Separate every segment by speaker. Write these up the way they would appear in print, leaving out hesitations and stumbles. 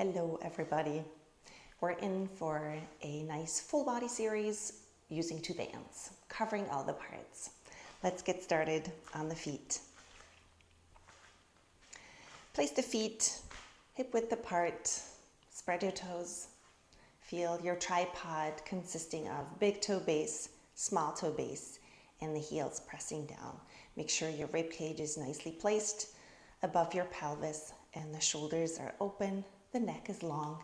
Speaker 1: Hello everybody. We're in for a nice full body series using two bands, covering all the parts. Let's get started on the feet. Place the feet hip width apart, spread your toes. Feel your tripod consisting of big toe base, small toe base, and the heels pressing down. Make sure your rib cage is nicely placed above your pelvis and the shoulders are open. The neck is long,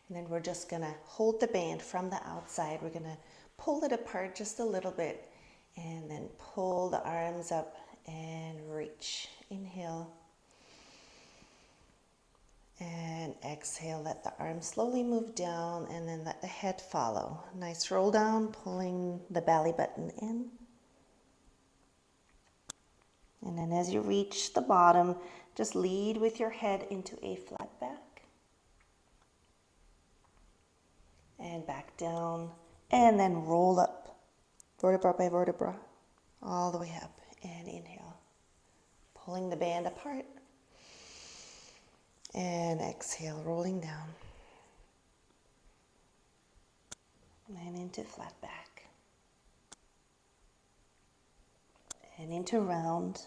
Speaker 1: and then we're just gonna hold the band from the outside. We're gonna pull it apart just a little bit and then pull the arms up and reach. Inhale and exhale. Let the arms slowly move down and then let the head follow. Nice roll down, pulling the belly button in. And then as you reach the bottom, just lead with your head into a flat back. And back down, and then roll up, vertebra by vertebra, all the way up, and inhale. Pulling the band apart, and exhale, rolling down, and into flat back, and into round,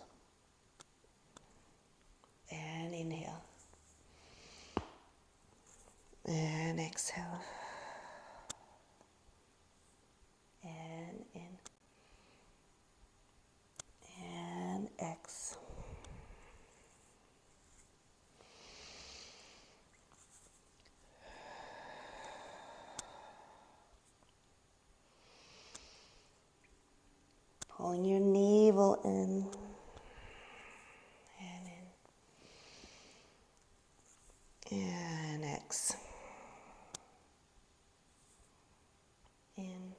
Speaker 1: and inhale, and exhale. And in, and X. Pulling your navel in, and in, and X. In,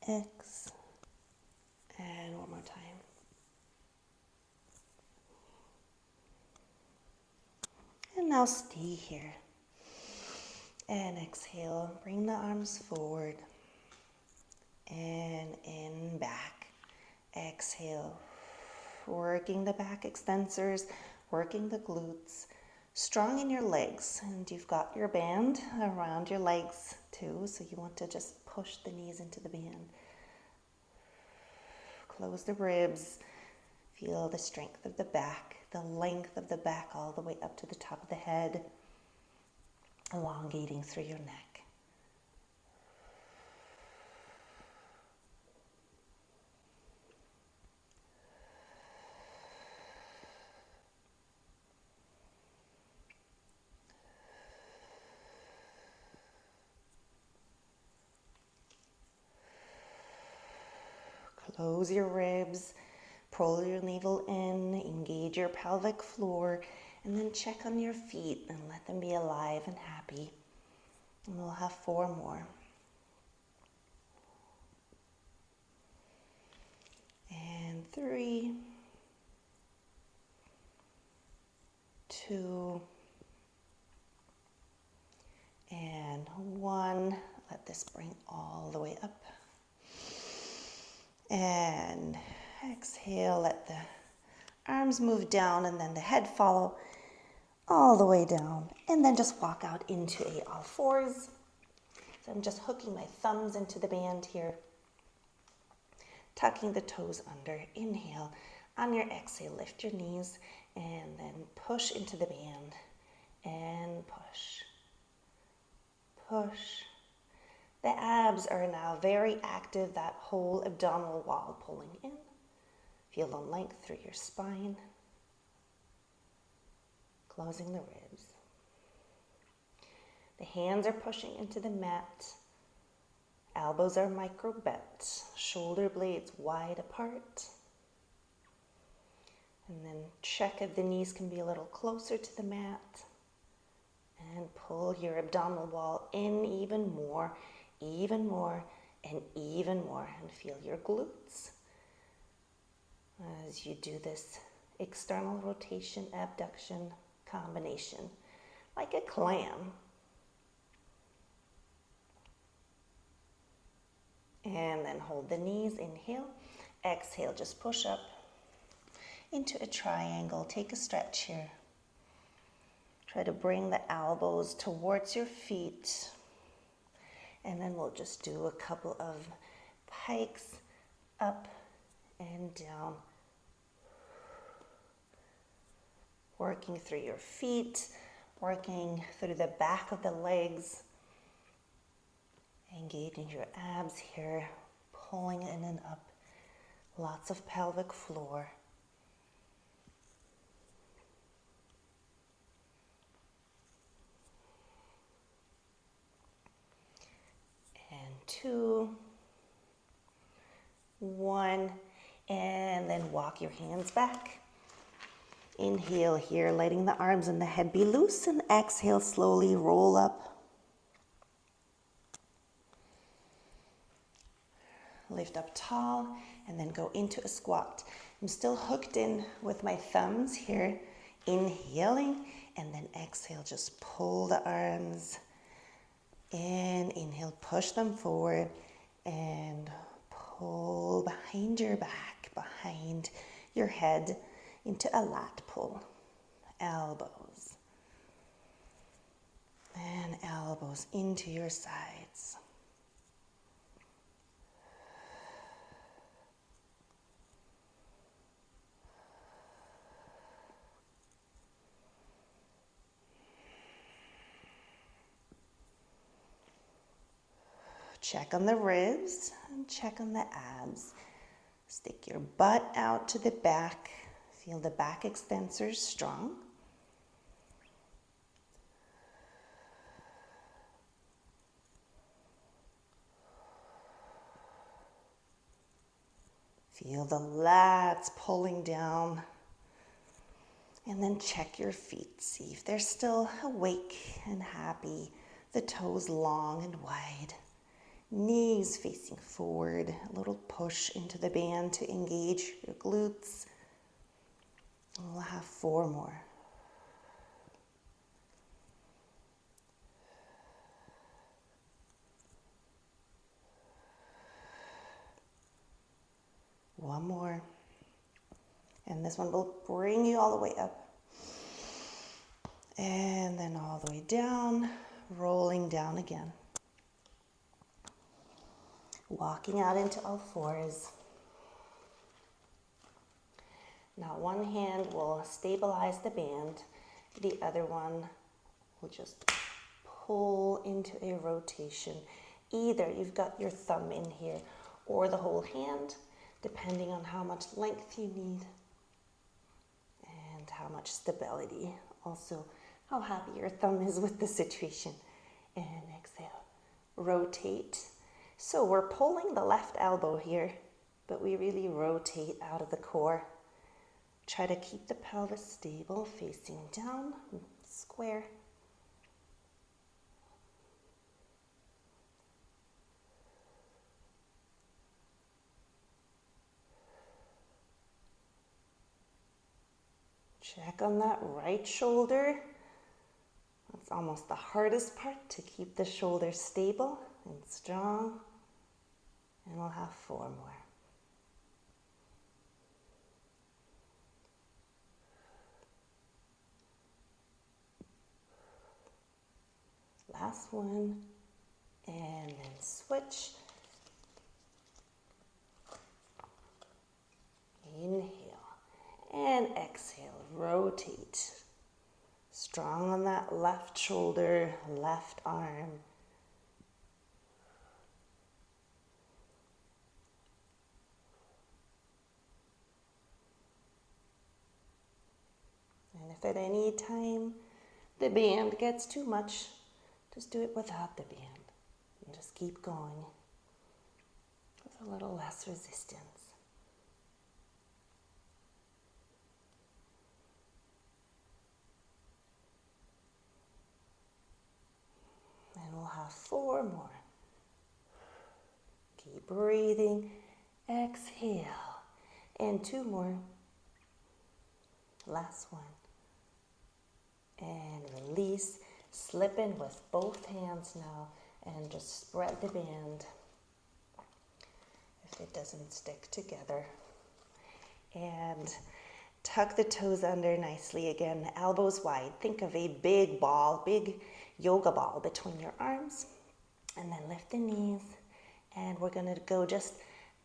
Speaker 1: X, and one more time. And now stay here. And exhale, bring the arms forward. And in, back. Exhale, working the back extensors, working the glutes. Strong in your legs, and you've got your band around your legs too, so you want to just push the knees into the band. Close the ribs, feel the strength of the back, the length of the back all the way up to the top of the head, elongating through your neck. Close your ribs, pull your navel in, engage your pelvic floor, and then check on your feet and let them be alive and happy. And we'll have 4 more. And 3, 2, and 1. Let this bring all the way up. And exhale, let the arms move down and then the head follow all the way down. And then just walk out into a all fours. So I'm just hooking my thumbs into the band here. Tucking the toes under. Inhale. On your exhale, lift your knees and then push into the band. And push. Push. The abs are now very active, that whole abdominal wall pulling in. Feel the length through your spine. Closing the ribs. The hands are pushing into the mat. Elbows are micro bent. Shoulder blades wide apart. And then check if the knees can be a little closer to the mat. And pull your abdominal wall in even more, and even more, and feel your glutes as you do this external rotation abduction combination like a clam. And then hold the knees, inhale, exhale, just push up into a triangle. Take a stretch here. Try to bring the elbows towards your feet. And then we'll just do a couple of pikes up and down. Working through your feet, working through the back of the legs. Engaging your abs here, pulling in and up. Lots of pelvic floor. And 2, 1, and then walk your hands back. Inhale here, letting the arms and the head be loose, and exhale, slowly roll up. Lift up tall, and then go into a squat. I'm still hooked in with my thumbs here, inhaling, and then exhale, just pull the arms in. Inhale, push them forward, and pull behind your back, behind your head, into a lat pull. Elbows. And elbows into your sides. Check on the ribs and check on the abs. Stick your butt out to the back. Feel the back extensors strong. Feel the lats pulling down. And then check your feet. See if they're still awake and happy. The toes long and wide. Knees facing forward, a little push into the band to engage your glutes. We'll have 4 more. One more. And this one will bring you all the way up. And then all the way down, rolling down again. Walking out into all fours. Now one hand will stabilize the band. The other one will just pull into a rotation. Either you've got your thumb in here or the whole hand, depending on how much length you need and how much stability. Also, how happy your thumb is with the situation. And exhale, rotate. So we're pulling the left elbow here, but we really rotate out of the core. Try to keep the pelvis stable, facing down, square. Check on that right shoulder. That's almost the hardest part, to keep the shoulder stable and strong. And we'll have 4 more. Last one. And then switch. Inhale. And exhale. Rotate. Strong on that left shoulder, left arm. And if at any time the band gets too much, just do it without the band. And just keep going with a little less resistance. And we'll have 4 more. Keep breathing. Exhale. And 2 more. Last one. And release. Slip in with both hands now and just spread the band if it doesn't stick together. And Tuck the toes under nicely again, elbows wide. Think of a big ball, big yoga ball between your arms. And then lift the knees. And we're going to go just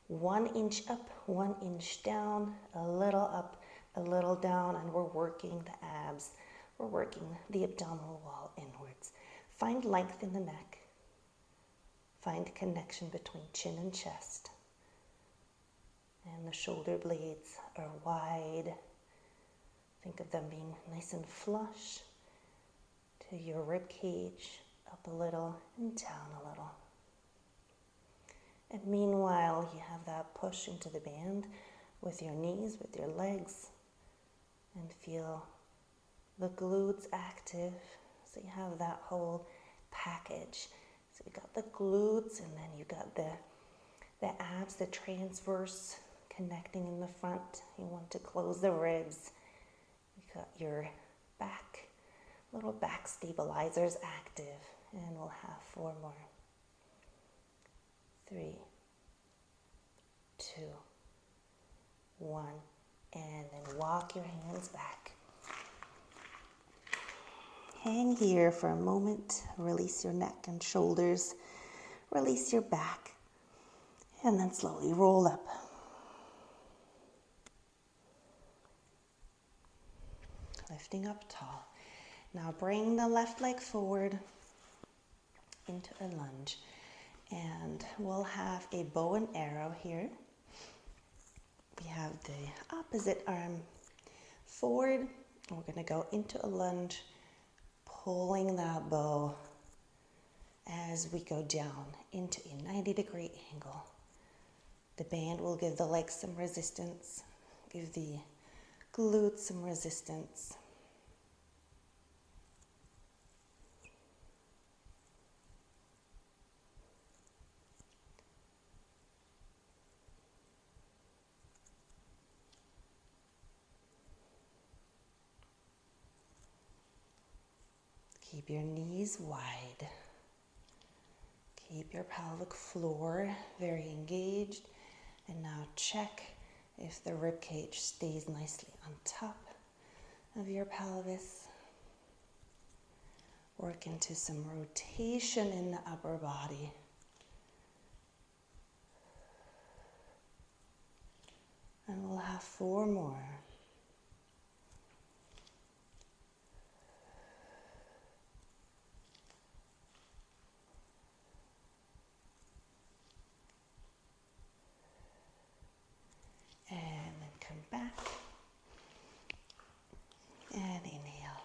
Speaker 1: 1 inch up, 1 inch down, a little up, a little down. And we're working the abs. We're working the abdominal wall inwards. Find length in the neck. Find connection between chin and chest. And the shoulder blades are wide. Think of them being nice and flush to your rib cage, up a little and down a little. And meanwhile, you have that push into the band with your knees, with your legs, and feel the glutes active. So you have that whole package. So you got the glutes, and then you got the abs, the transverse connecting in the front. You want to close the ribs. Got your back, little back stabilizers active, and we'll have 4 more. 3, 2, 1, and then walk your hands back. Hang here for a moment, release your neck and shoulders, release your back, and then slowly roll up. Lifting up tall. Now bring the left leg forward into a lunge. And we'll have a bow and arrow here. We have the opposite arm forward. We're going to go into a lunge, pulling that bow as we go down into a 90-degree angle. The band will give the legs some resistance, give the glutes some resistance. Keep your knees wide. Keep your pelvic floor very engaged. And now check if the rib cage stays nicely on top of your pelvis. Work into some rotation in the upper body. And we'll have 4 more. Back and inhale.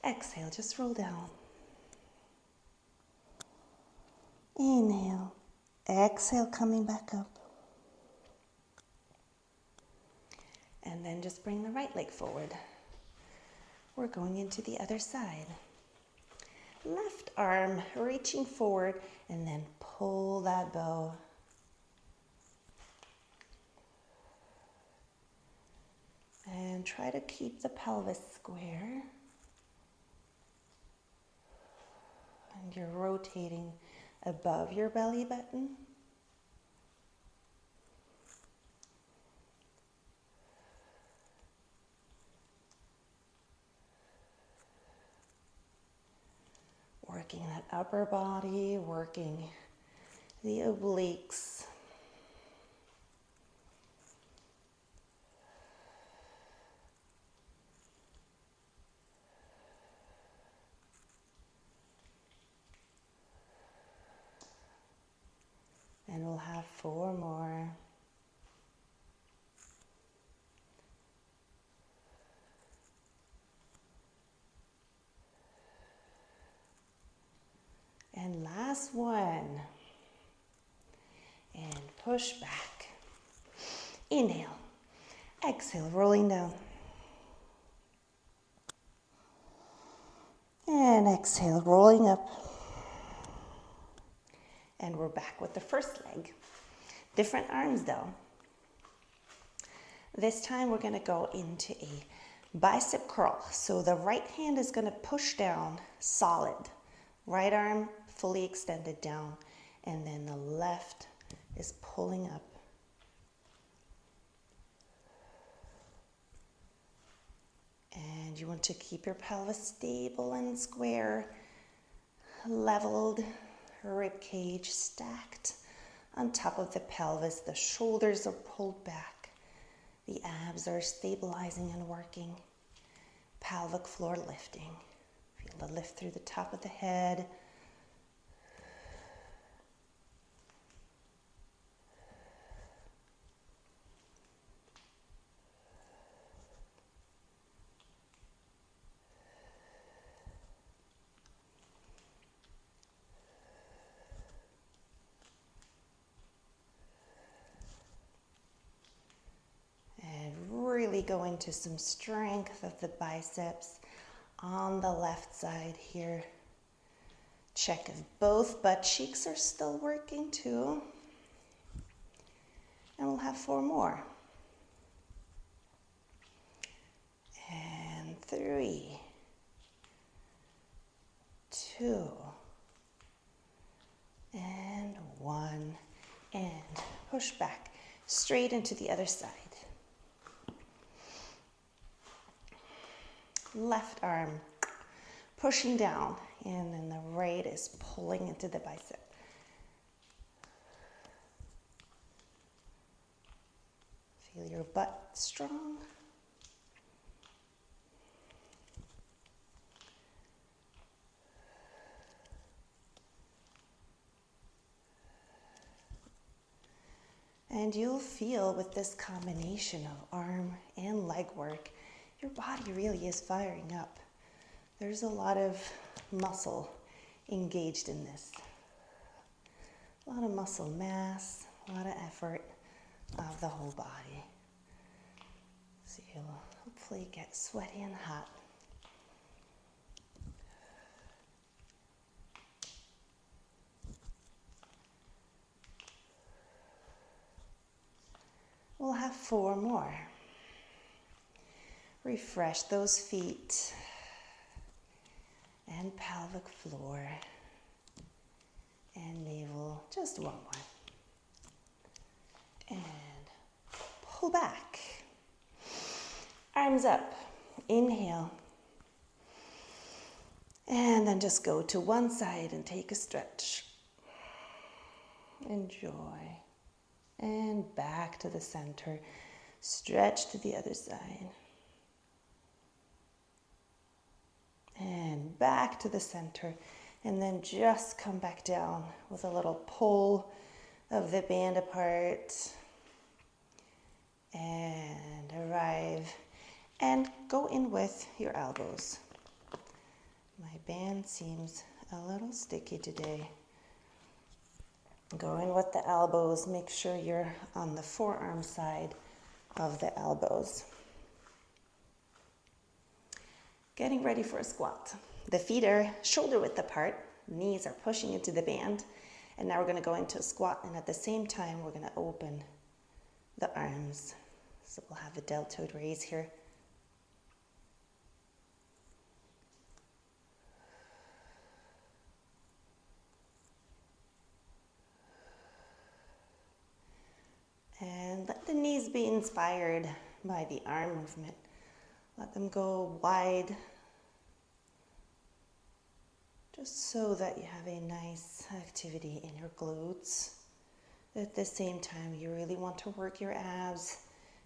Speaker 1: Exhale, just roll down. Inhale. Exhale, coming back up. And then just bring the right leg forward. We're going into the other side. Left arm reaching forward, and then pull that bow. And try to keep the pelvis square. And you're rotating above your belly button. Working that upper body, working the obliques. And we'll have 4 more. And last one. And push back. Inhale. Exhale, rolling down. And exhale, rolling up. And we're back with the first leg. Different arms though. This time we're going to go into a bicep curl. So the right hand is going to push down solid. Right arm fully extended down. And then the left is pulling up. And you want to keep your pelvis stable and square, leveled, rib cage stacked on top of the pelvis. The shoulders are pulled back. The abs are stabilizing and working. Pelvic floor lifting. Feel the lift through the top of the head. Really go into some strength of the biceps on the left side here. Check if both butt cheeks are still working too. And we'll have 4 more. And 3, 2, and 1. And push back straight into the other side. Left arm pushing down, and then the right is pulling into the bicep. Feel your butt strong. And you'll feel with this combination of arm and leg work, your body really is firing up. There's a lot of muscle engaged in this. A lot of muscle mass, a lot of effort of the whole body. So you'll hopefully get sweaty and hot. We'll have 4 more. Refresh those feet and pelvic floor and navel. Just 1 more. And pull back. Arms up. Inhale. And then just go to one side and take a stretch. Enjoy. And back to the center. Stretch to the other side. And back to the center. And then just come back down with a little pull of the band apart. And arrive. And go in with your elbows. My band seems a little sticky today. Go in with the elbows. Make sure you're on the forearm side of the elbows. Getting ready for a squat. The feet are shoulder width apart. Knees are pushing into the band. And now we're going to go into a squat. And at the same time, we're going to open the arms. So we'll have the deltoid raise here. And let the knees be inspired by the arm movement. Let them go wide, just so that you have a nice activity in your glutes. At the same time, you really want to work your abs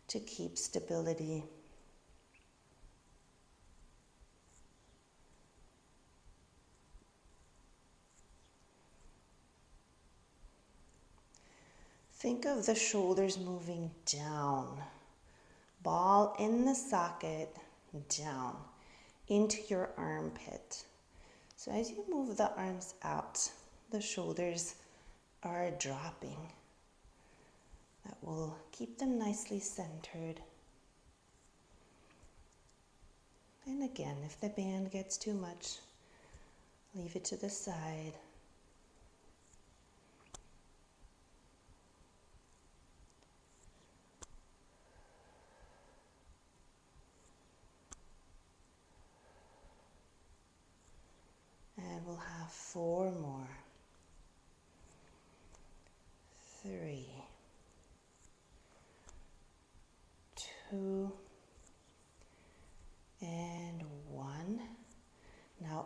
Speaker 1: to keep stability. Think of the shoulders moving down. Ball in the socket, down into your armpit. So as you move the arms out, the shoulders are dropping. That will keep them nicely centered. And again, if the band gets too much, leave it to the side. And we'll have 4 more. 3, 2, and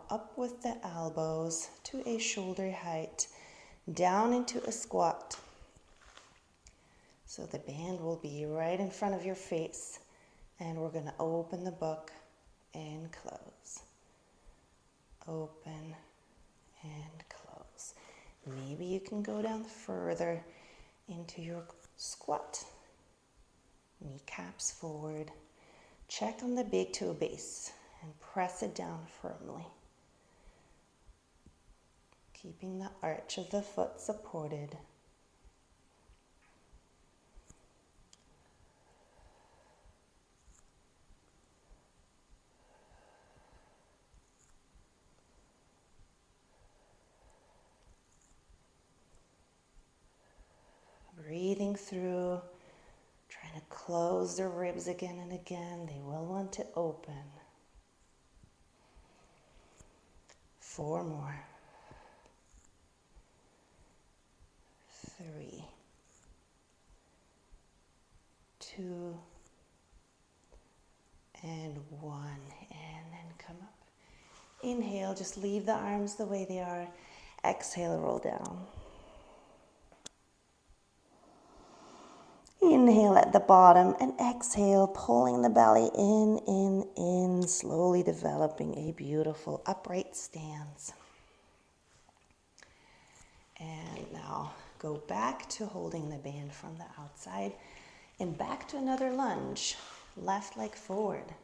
Speaker 1: now up with the elbows to a shoulder height, down into a squat. So the band will be right in front of your face, and we're going to open the book and close. Open and close. Maybe you can go down further into your squat. Kneecaps forward. Check on the big toe base and press it down firmly. Keeping the arch of the foot supported. Breathing through, trying to close the ribs again and again. They will want to open. 4 more. 3, 2, and 1. And then come up. Inhale, just leave the arms the way they are. Exhale, roll down. Inhale at the bottom and exhale, pulling the belly in, slowly developing a beautiful upright stance. And now go back to holding the band from the outside and back to another lunge, left leg forward.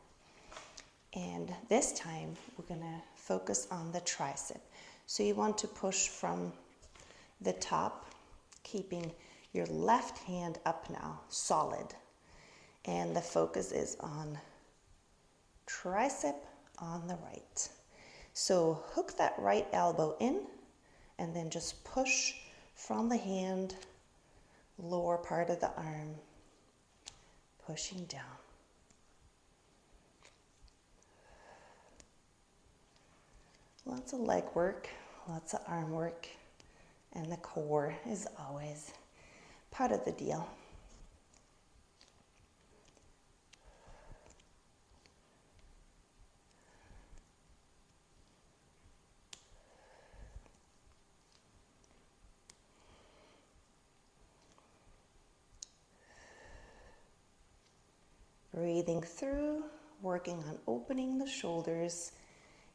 Speaker 1: And this time we're gonna focus on the tricep. So you want to push from the top, keeping your left hand up now, solid. And the focus is on tricep on the right. So hook that right elbow in and then just push from the hand, lower part of the arm, pushing down. Lots of leg work, lots of arm work, and the core is always part of the deal. Breathing through, working on opening the shoulders,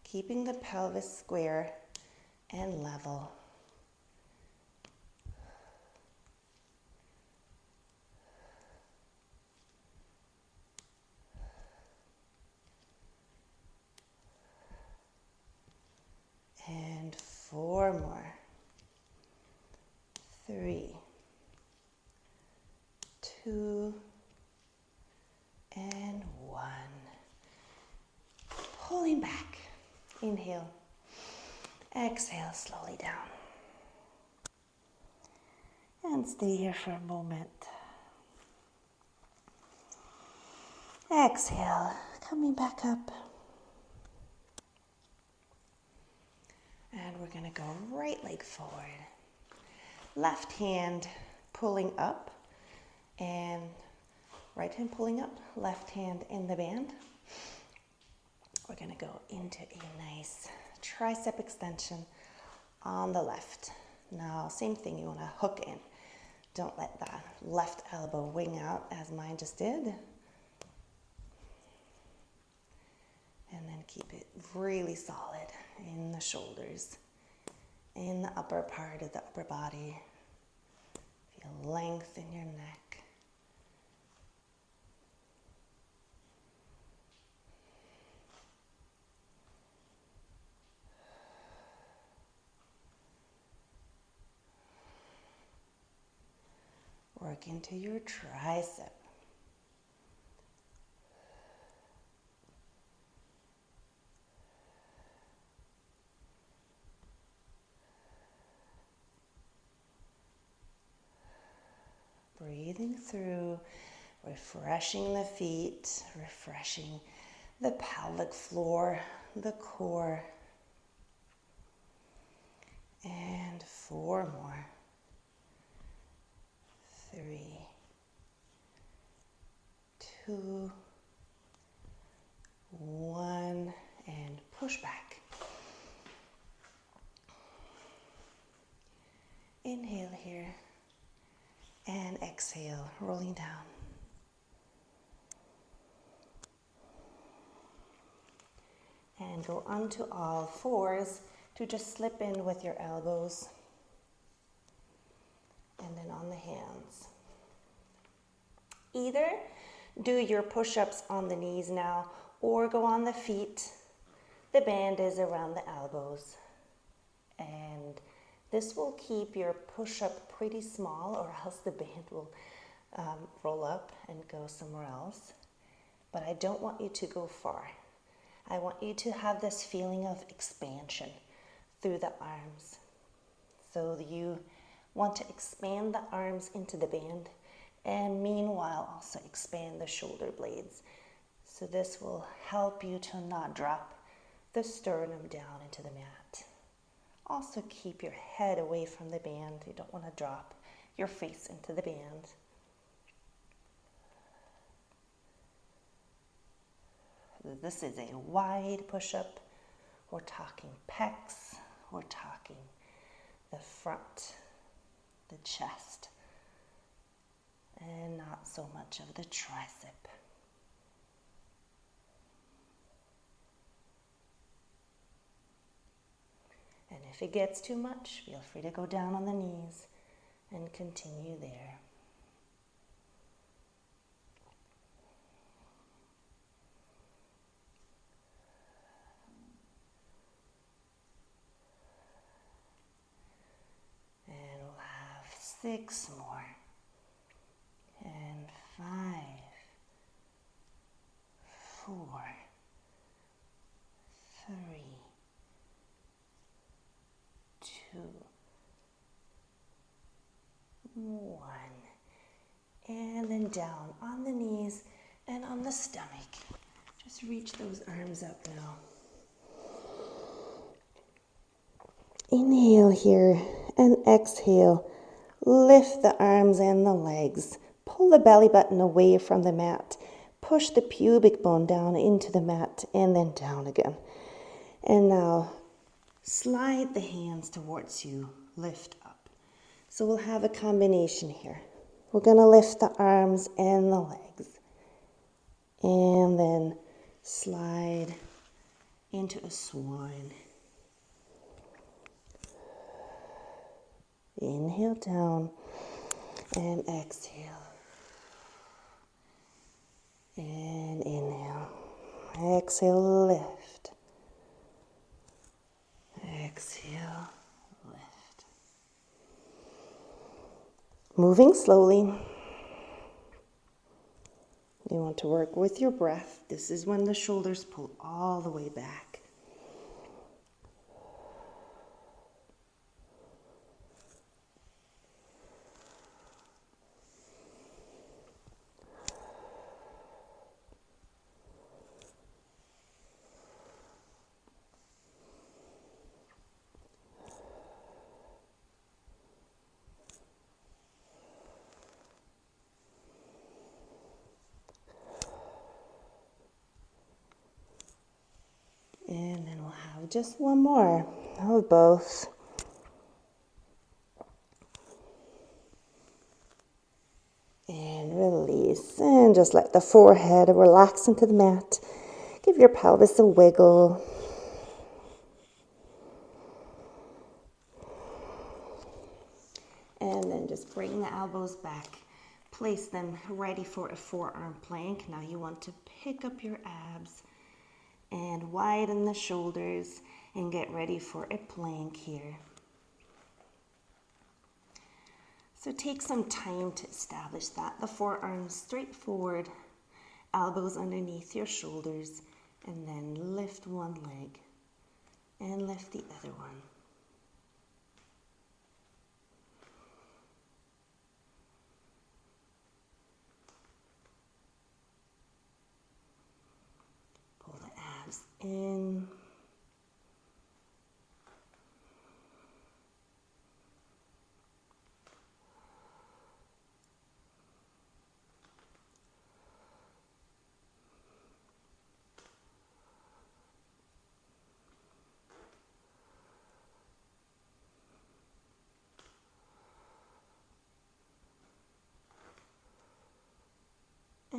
Speaker 1: keeping the pelvis square and level. And 4 more. 3, 2, and 1. Pulling back. Inhale. Exhale slowly down. And stay here for a moment. Exhale, coming back up. And we're going to go right leg forward. Left hand pulling up and right hand pulling up, left hand in the band. We're going to go into a nice tricep extension on the left. Now, same thing, you want to hook in. Don't let that left elbow wing out as mine just did. And then keep it really solid in the shoulders, in the upper part of the upper body. Feel length in your neck. Work into your tricep. Breathing through, refreshing the feet, refreshing the pelvic floor, the core. And 4 more. 3, 2, 1, and push back. Inhale here. And exhale, rolling down. And go onto all fours to just slip in with your elbows. And then on the hands. Either do your push-ups on the knees now or go on the feet. The band is around the elbows. And this will keep your push-up pretty small, or else the band will roll up and go somewhere else. But I don't want you to go far. I want you to have this feeling of expansion through the arms. So you want to expand the arms into the band, and meanwhile also expand the shoulder blades. So this will help you to not drop the sternum down into the mat. Also keep your head away from the band. You don't want to drop your face into the band. This is a wide push-up. We're talking pecs. We're talking the front, the chest, and not so much of the tricep. And if it gets too much, feel free to go down on the knees and continue there. And we'll have 6 more. And 5, 4, 3, 2, 1. And then down on the knees and on the stomach. Just reach those arms up now. Inhale here and exhale. Lift the arms and the legs. Pull the belly button away from the mat. Push the pubic bone down into the mat and then down again. And now slide the hands towards you. Lift up. So we'll have a combination here. We're going to lift the arms and the legs. And then slide into a swan. Inhale down and exhale. And inhale. Exhale, lift. Exhale, lift. Moving slowly. You want to work with your breath. This is when the shoulders pull all the way back. And then we'll have just one more of both. And release. And just let the forehead relax into the mat. Give your pelvis a wiggle. And then just bring the elbows back. Place them ready for a forearm plank. Now you want to pick up your abs and widen the shoulders and get ready for a plank here. So take some time to establish that. The forearms straight forward, elbows underneath your shoulders, and then lift one leg and lift the other one. Pull the abs in.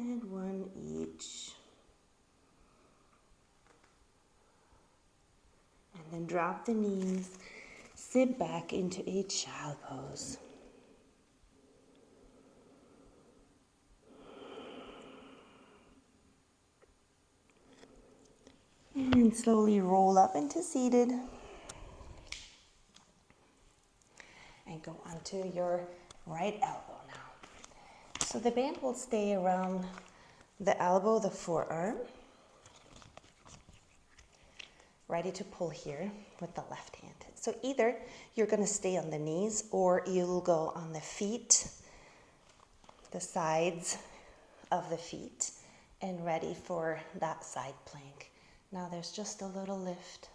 Speaker 1: And one each. And then drop the knees, sit back into a child pose. And slowly roll up into seated. And go onto your right elbow now. So the band will stay around the elbow, the forearm. Ready to pull here with the left hand. So either you're going to stay on the knees or you'll go on the feet, the sides of the feet, and ready for that side plank. Now there's just a little lift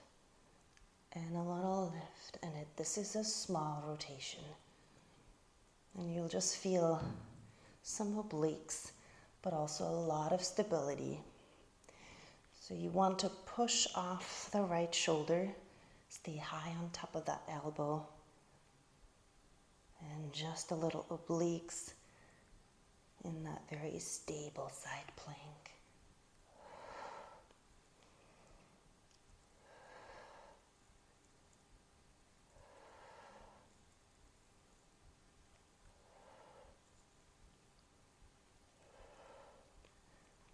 Speaker 1: and a little lift, and this is a small rotation. And you'll just feel some obliques, but also a lot of stability. So you want to push off the right shoulder, stay high on top of that elbow, and just a little obliques in that very stable side plank.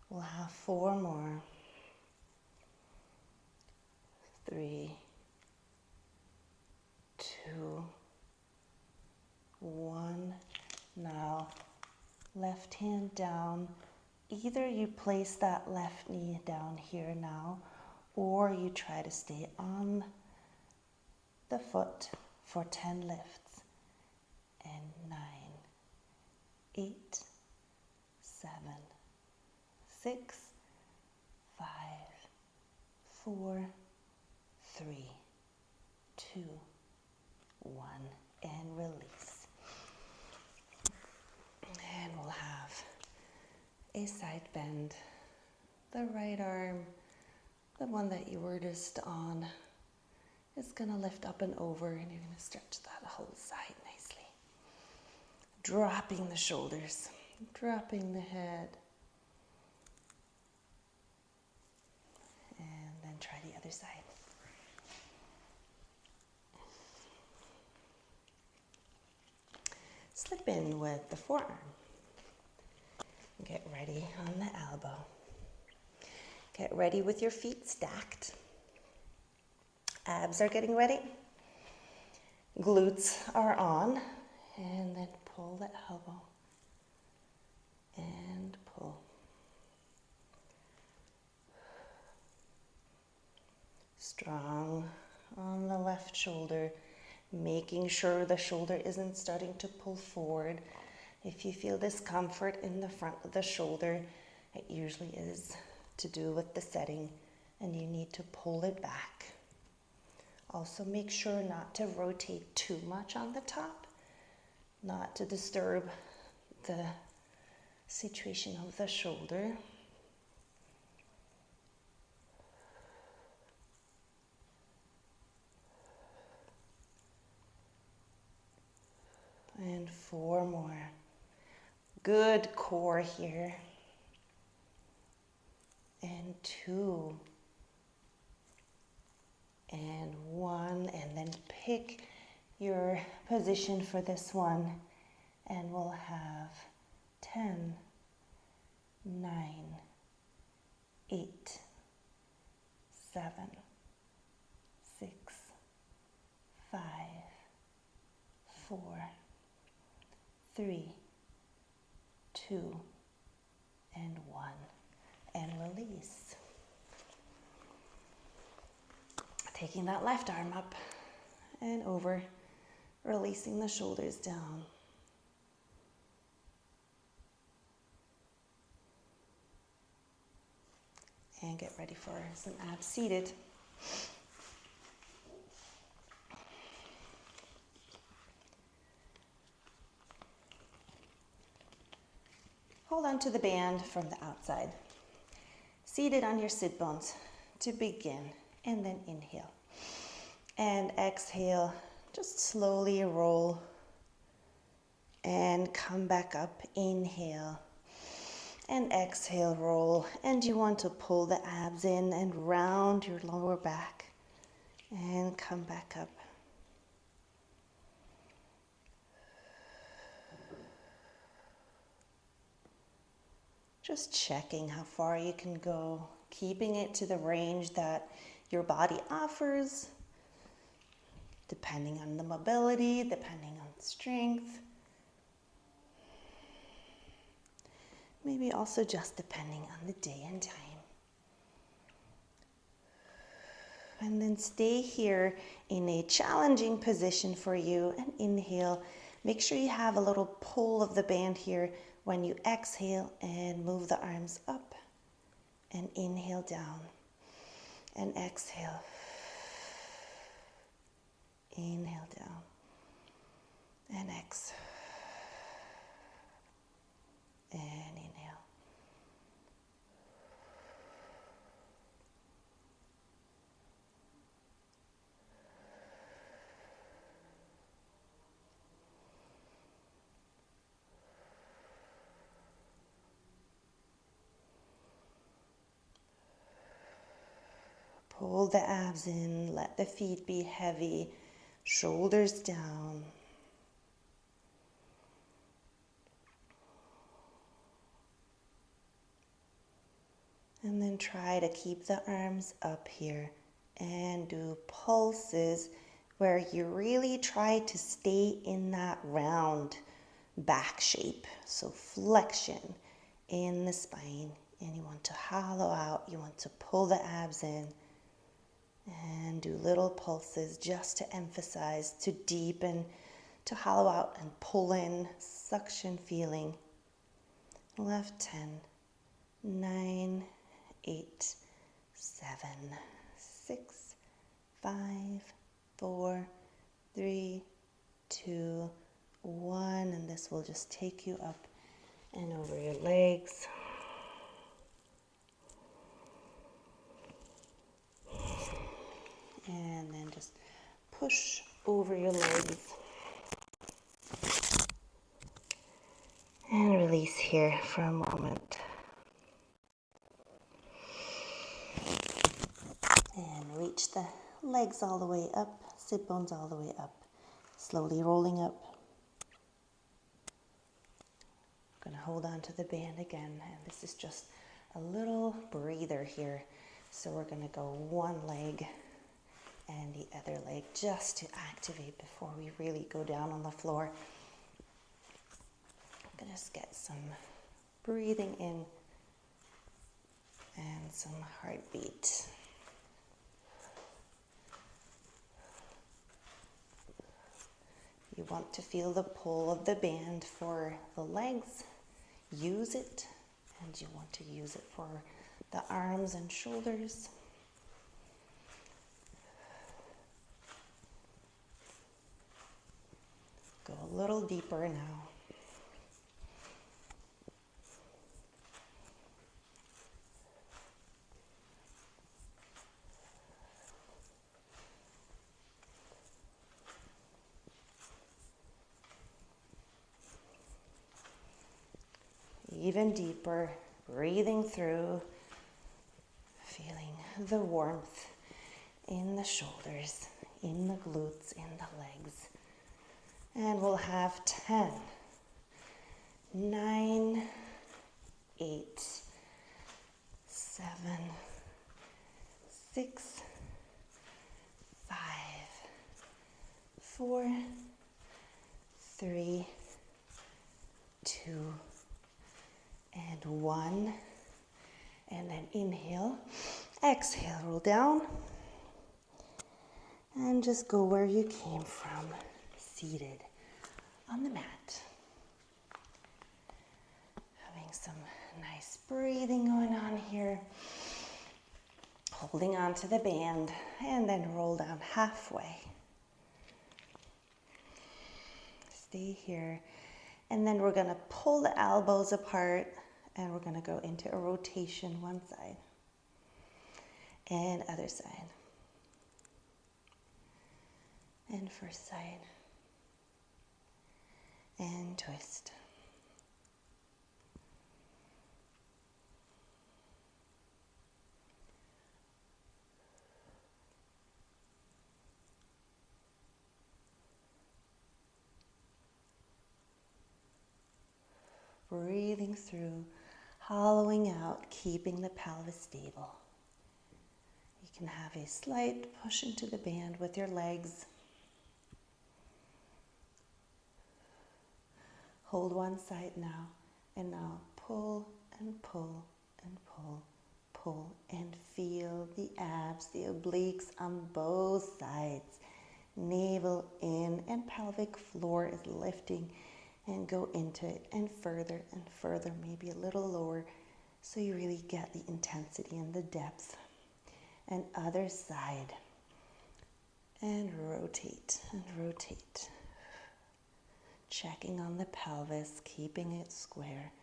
Speaker 1: We'll have 4 more. 3, 2, 1. Now, left hand down. Either you place that left knee down here now, or you try to stay on the foot for 10 lifts. And 9, 8, 7, 6, 5, 4, 3, 2, 1, and release. And we'll have a side bend. The right arm, the one that you were just on, is going to lift up and over, and you're going to stretch that whole side nicely. Dropping the shoulders, dropping the head. And then try the other side. Slip in with the forearm. Get ready on the elbow. Get ready with your feet stacked. Abs are getting ready. Glutes are on. And then pull the elbow. And pull. Strong on the left shoulder, making sure the shoulder isn't starting to pull forward. If you feel discomfort in the front of the shoulder, it usually is to do with the setting, and you need to pull it back. Also, make sure not to rotate too much on the top, not to disturb the situation of the shoulder. And 4 more. Good core here. And 2. And 1. And then pick your position for this one. And we'll have 10, 9, 8, 7, 6, 5, 4, 3, 2, and 1, and release. Taking that left arm up and over, releasing the shoulders down. And get ready for some abs seated. Hold on to the band from the outside. Seated on your sit bones to begin, and then inhale. And exhale, just slowly roll and come back up. Inhale And exhale, roll. And you want to pull the abs in and round your lower back. And come back up. Just checking how far you can go, keeping it to the range that your body offers, depending on the mobility, depending on strength. Maybe also just depending on the day and time. And then stay here in a challenging position for you and inhale. Make sure you have a little pull of the band here when you exhale, and move the arms up and inhale down and exhale. Inhale down and exhale and inhale. Pull the abs in, let the feet be heavy, shoulders down. And then try to keep the arms up here and do pulses where you really try to stay in that round back shape. So flexion in the spine, and you want to hollow out, you want to pull the abs in. And do little pulses just to emphasize, to deepen, to hollow out and pull in, suction feeling. Left 10, 9, 8, 7, 6, 5, 4, 3, 2, 1. And this will just take you up and over your legs. And then just push over your legs. And release here for a moment. And reach the legs all the way up, sit bones all the way up. Slowly rolling up. I'm going to hold on to the band again. And this is just a little breather here. So we're going to go one leg and the other leg just to activate before we really go down on the floor. I'm going to just get some breathing in and some heartbeat. You want to feel the pull of the band for the legs. Use it, and you want to use it for the arms and shoulders. Go a little deeper now. Even deeper, breathing through, feeling the warmth in the shoulders, in the glutes, in the legs. And we'll have 10, 9, 8, 7, 6, 5, 4, 3, 2, and 1. And then inhale, exhale, roll down. And just go where you came from, seated on the mat. Having some nice breathing going on here. Holding on to the band, and then roll down halfway. Stay here. And then we're going to pull the elbows apart, and we're going to go into a rotation, one side and other side. And first side. And twist. breathing through, hollowing out, keeping the pelvis stable. You can have a slight push into the band with your legs. Hold one side now, and now pull and pull and pull, pull, and feel the abs, the obliques on both sides. Navel in and pelvic floor is lifting, and go into it and further, maybe a little lower, so you really get the intensity and the depth. And other side, and rotate and rotate. Checking on the pelvis, keeping it square.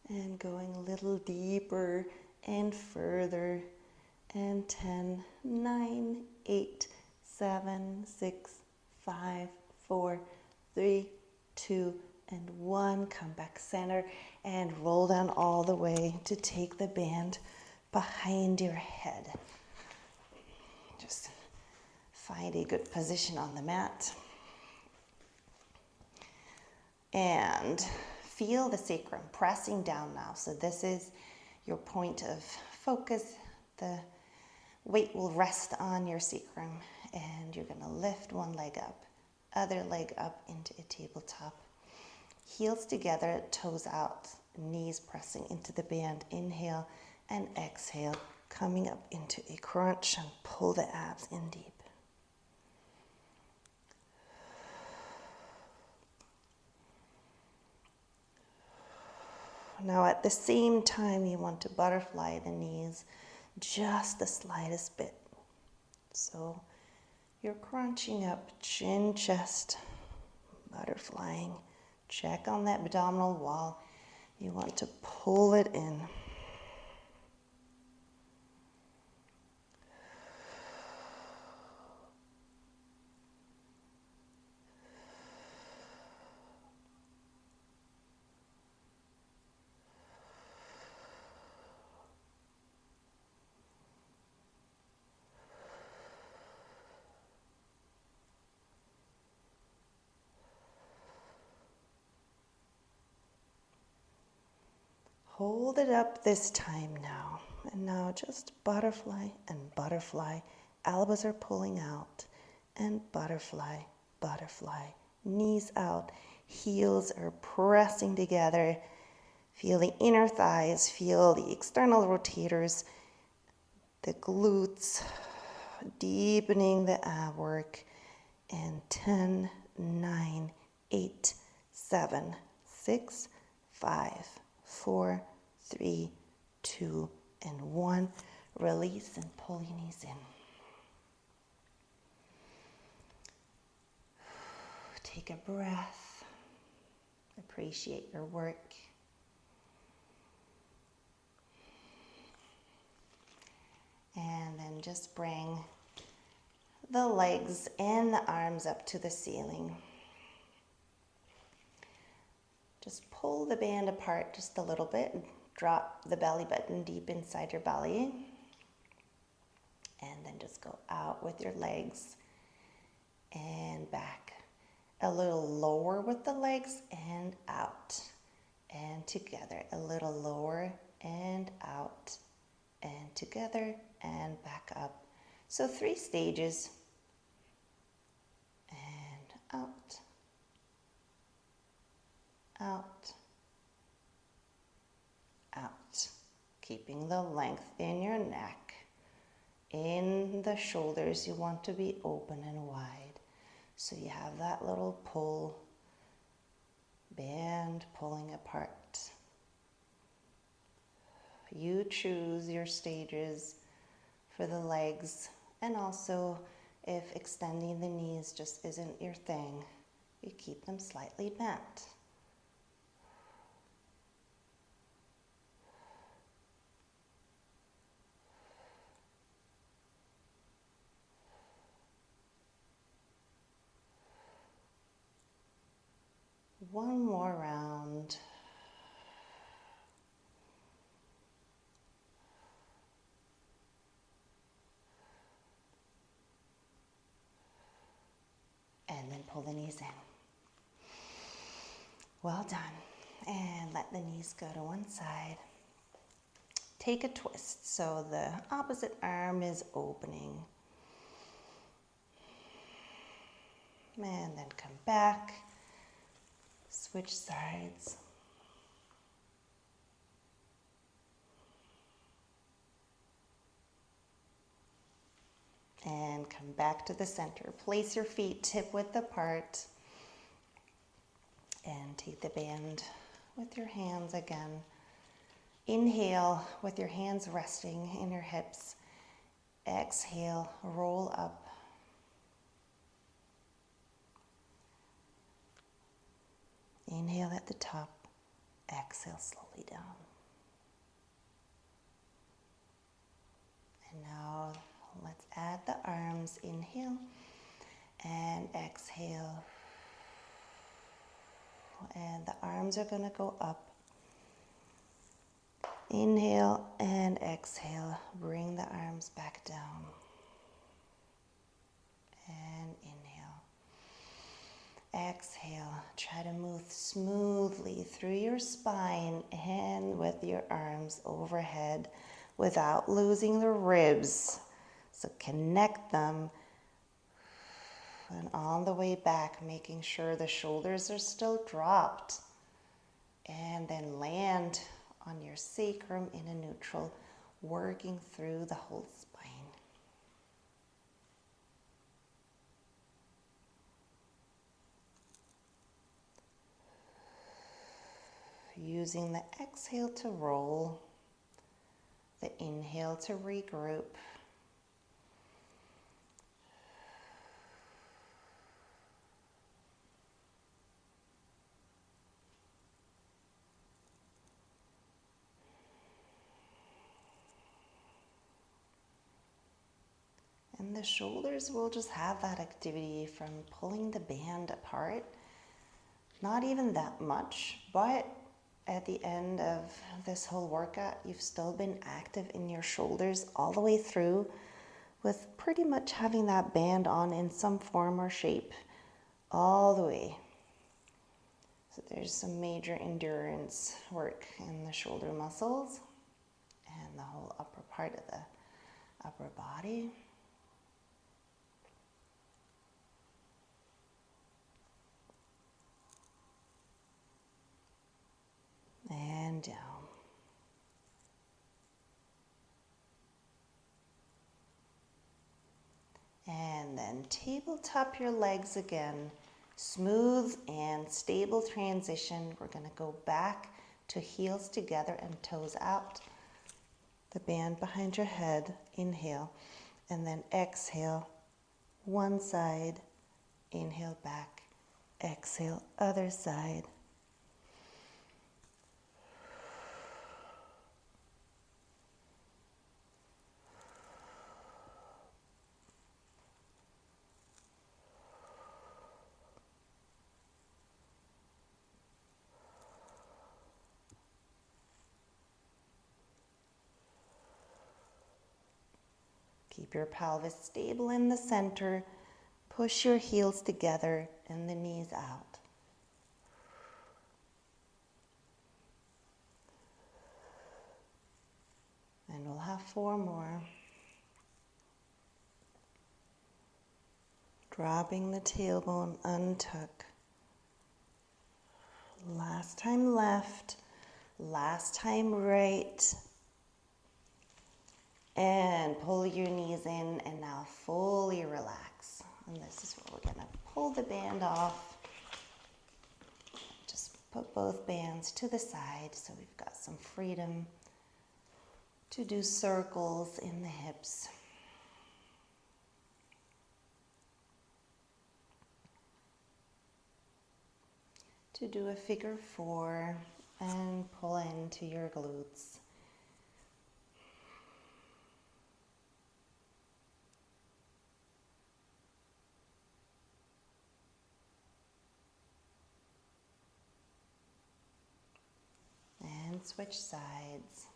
Speaker 1: And going a little deeper and further. And 10, 9, 8, 7, 6, 5, 4, 3, 2, and 1. Come back center and roll down all the way to take the band behind your head. Just find a good position on the mat. And feel the sacrum pressing down now. So this is your point of focus. The weight will rest on your sacrum, and you're going to lift one leg up, other leg up into a tabletop. Heels together, toes out, knees pressing into the band. Inhale and exhale, coming up into a crunch, and pull the abs in deep. Now at the same time, you want to butterfly the knees just the slightest bit. So you're crunching up, chin, chest, butterflying. Check on that abdominal wall. You want to pull it in. Hold it up this time now. And now just butterfly and butterfly. Elbows are pulling out. And butterfly, butterfly. Knees out. Heels are pressing together. Feel the inner thighs. Feel the external rotators. The glutes. Deepening the ab work. And 10, 9, 8, 7, 6, 5, 4, 3, 2, and 1. Release and pull your knees in. Take a breath. Appreciate your work. And then just bring the legs and the arms up to the ceiling. Just pull the band apart just a little bit. Drop the belly button deep inside your belly. And then just go out with your legs and back. A little lower with the legs and out. And together. A little lower and out. And together and back up. So 3 stages. And out. Out, out, keeping the length in your neck. In the shoulders, you want to be open and wide. So you have that little pull, band pulling apart. You choose your stages for the legs, and also if extending the knees just isn't your thing, you keep them slightly bent. One more round. pull the knees in. Well done. And let the knees go to one side. Take a twist so the opposite arm is opening. And then come back. Switch sides. And come back to the center. Place your feet hip width apart. And take the band with your hands again. Inhale with your hands resting in your hips. Exhale, roll up. Inhale at the top. Exhale slowly down. And now let's add the arms. Inhale and exhale. And the arms are going to go up. Inhale and exhale. Bring the arms back down. And inhale. Exhale. Try to move smoothly through your spine and with your arms overhead without losing the ribs. So connect them. And on the way back, making sure the shoulders are still dropped. And then land on your sacrum in a neutral, working through the whole spine. Using the exhale to roll, the inhale to regroup. And the shoulders will just have that activity from pulling the band apart. Not even that much, but at the end of this whole workout, you've still been active in your shoulders all the way through with pretty much having that band on in some form or shape all the way. So there's some major endurance work in the shoulder muscles and the whole upper part of the upper body. And down. And then tabletop your legs again. Smooth and stable transition. We're going to go back to heels together and toes out. The band behind your head. Inhale. And then exhale. One side. Inhale back. Exhale. Other side. Keep your pelvis stable in the center. Push your heels together and the knees out. And we'll have 4 more. Dropping the tailbone, untuck. Last time left, last time right. And pull your knees in and now fully relax. And this is where we're going to pull the band off. Just put both bands to the side so we've got some freedom to do circles in the hips. To do a figure 4 and pull into your glutes. And switch sides.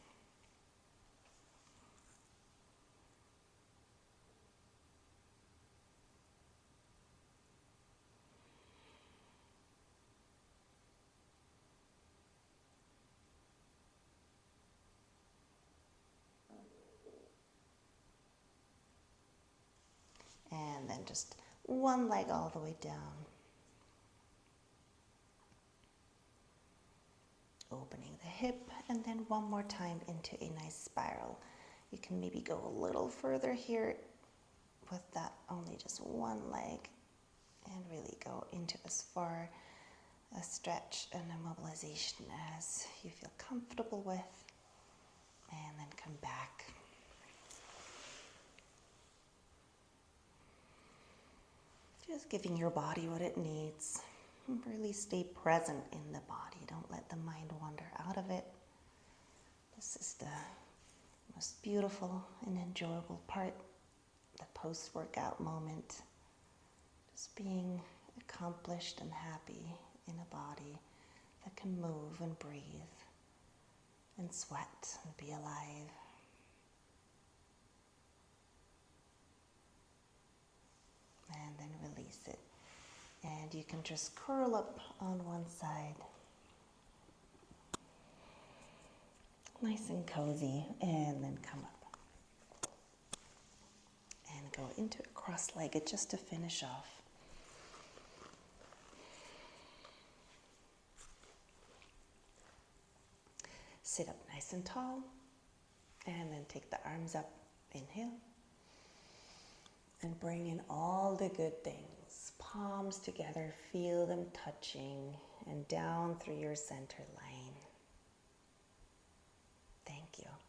Speaker 1: just one leg all the way down. Opening the hip, and then one more time into a nice spiral. You can maybe go a little further here with that only just one leg, and really go into as far a stretch and a mobilization as you feel comfortable with, and then come back. Just giving your body what it needs. Really stay present in the body. Don't let the mind wander out of it. This is the most beautiful and enjoyable part, the post-workout moment. Just being accomplished and happy in a body that can move and breathe and sweat and be alive. And then release it. And you can just curl up on one side. Nice and cozy. And then come up. And go into a cross-legged just to finish off. Sit up nice and tall. And then take the arms up. Inhale. And bring in all the good things. Palms together, feel them touching, and down through your center line. Thank you.